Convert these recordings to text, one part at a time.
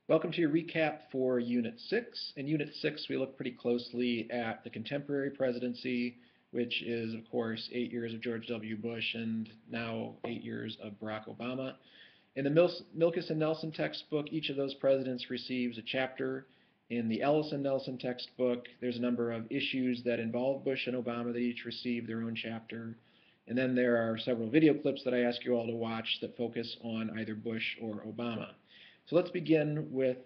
Welcome to your recap for Unit 6. In Unit 6, we look pretty closely at the contemporary presidency, which is, of course, 8 years of George W. Bush and now 8 years of Barack Obama. In the Milkis and Nelson textbook, each of those presidents receives a chapter. In the Ellis and Nelson textbook, there's a number of issues that involve Bush and Obama that each receive their own chapter. And then there are several video clips that I ask you all to watch that focus on either Bush or Obama. So let's begin with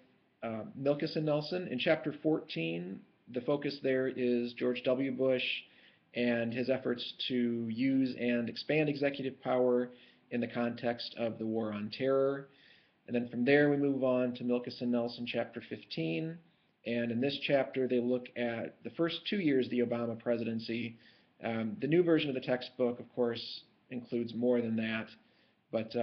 Milkis and Nelson. In Chapter 14, the focus there is George W. Bush and his efforts to use and expand executive power in the context of the War on Terror. And then from there we move on to Milkis and Nelson, Chapter 15. And in this chapter they look at the first 2 years of the Obama presidency. The new version of the textbook, of course, includes more than that, but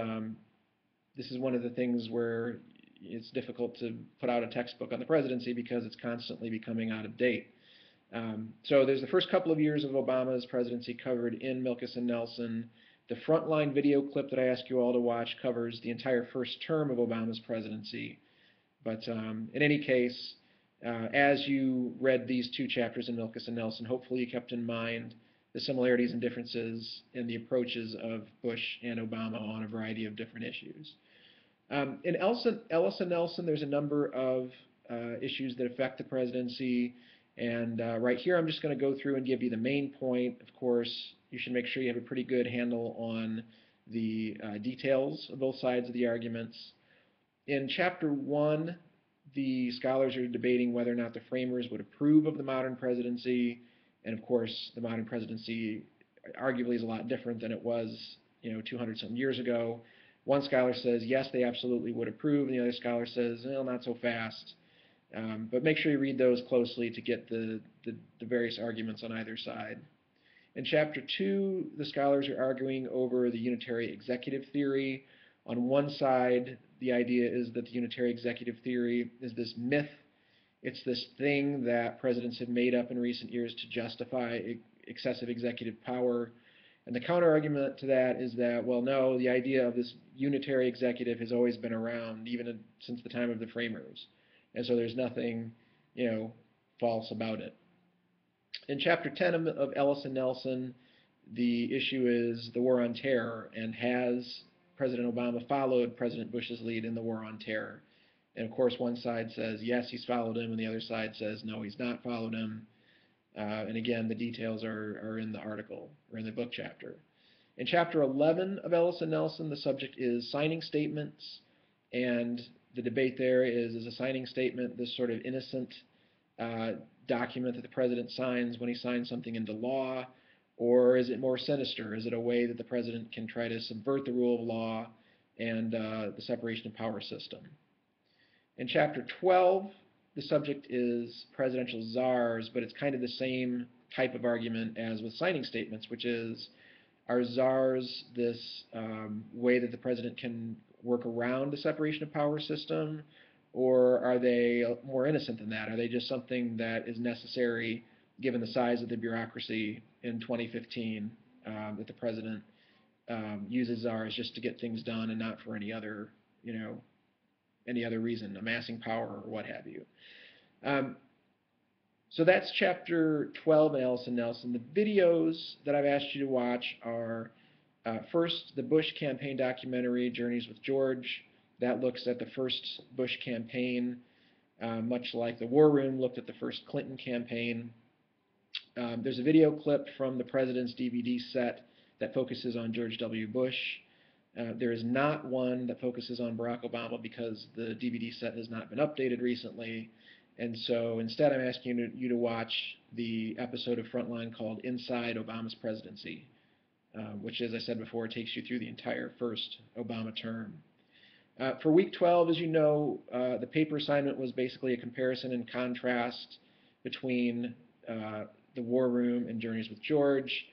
this is one of the things where it's difficult to put out a textbook on the presidency because it's constantly becoming out of date. So there's the first couple of years of Obama's presidency covered in Milkis and Nelson. The frontline video clip that I ask you all to watch covers the entire first term of Obama's presidency. But in any case, as you read these two chapters in Milkis and Nelson, hopefully you kept in mind the similarities and differences in the approaches of Bush and Obama on a variety of different issues. In Ellis and Nelson, there's a number of issues that affect the presidency, and right here I'm just going to go through and give you the main point. Of course, you should make sure you have a pretty good handle on the details of both sides of the arguments. In Chapter 1, the scholars are debating whether or not the framers would approve of the modern presidency, and of course, the modern presidency arguably is a lot different than it was, 200-some years ago. One scholar says, yes, they absolutely would approve, and the other scholar says, well, not so fast. But make sure you read those closely to get the various arguments on either side. In Chapter 2, the scholars are arguing over the unitary executive theory. On one side, the idea is that the unitary executive theory is this myth. It's this thing that presidents have made up in recent years to justify excessive executive power. And the counter-argument to that is that, well, no, the idea of this unitary executive has always been around, even since the time of the framers. And so there's nothing, false about it. In Chapter 10 of Ellis and Nelson, the issue is the War on Terror, and has President Obama followed President Bush's lead in the War on Terror? And of course, one side says, yes, he's followed him, and the other side says, no, he's not followed him. And again, the details are in the article, or in the book chapter. In Chapter 11 of Ellis and Nelson, the subject is signing statements, and the debate there is a signing statement this sort of innocent document that the president signs when he signs something into law, or is it more sinister? Is it a way that the president can try to subvert the rule of law and the separation of power system? In Chapter 12, the subject is presidential czars, but it's kind of the same type of argument as with signing statements, which is, are czars this way that the president can work around the separation of power system, or are they more innocent than that? Are they just something that is necessary given the size of the bureaucracy in 2015 that the president uses czars just to get things done and not for any other, any other reason, amassing power or what have you. So that's Chapter 12 in Ellis and Nelson. The videos that I've asked you to watch are first, the Bush campaign documentary, Journeys with George. That looks at the first Bush campaign, much like the War Room looked at the first Clinton campaign. There's a video clip from the President's DVD set that focuses on George W. Bush. There is not one that focuses on Barack Obama because the DVD set has not been updated recently. And so instead I'm asking you to watch the episode of Frontline called Inside Obama's Presidency, which, as I said before, takes you through the entire first Obama term. For week 12, as you know, the paper assignment was basically a comparison and contrast between the War Room and Journeys with George.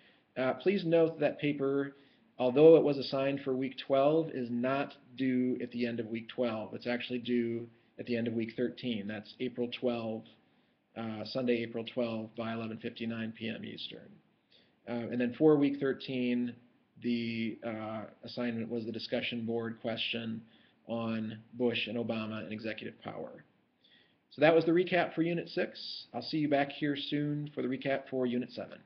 Please note that paper, although it was assigned for week 12, is not due at the end of week 12. It's actually due at the end of week 13. That's April 12, Sunday, April 12 by 11:59 p.m. Eastern. And then for week 13, the assignment was the discussion board question on Bush and Obama and executive power. So that was the recap for Unit 6. I'll see you back here soon for the recap for Unit 7.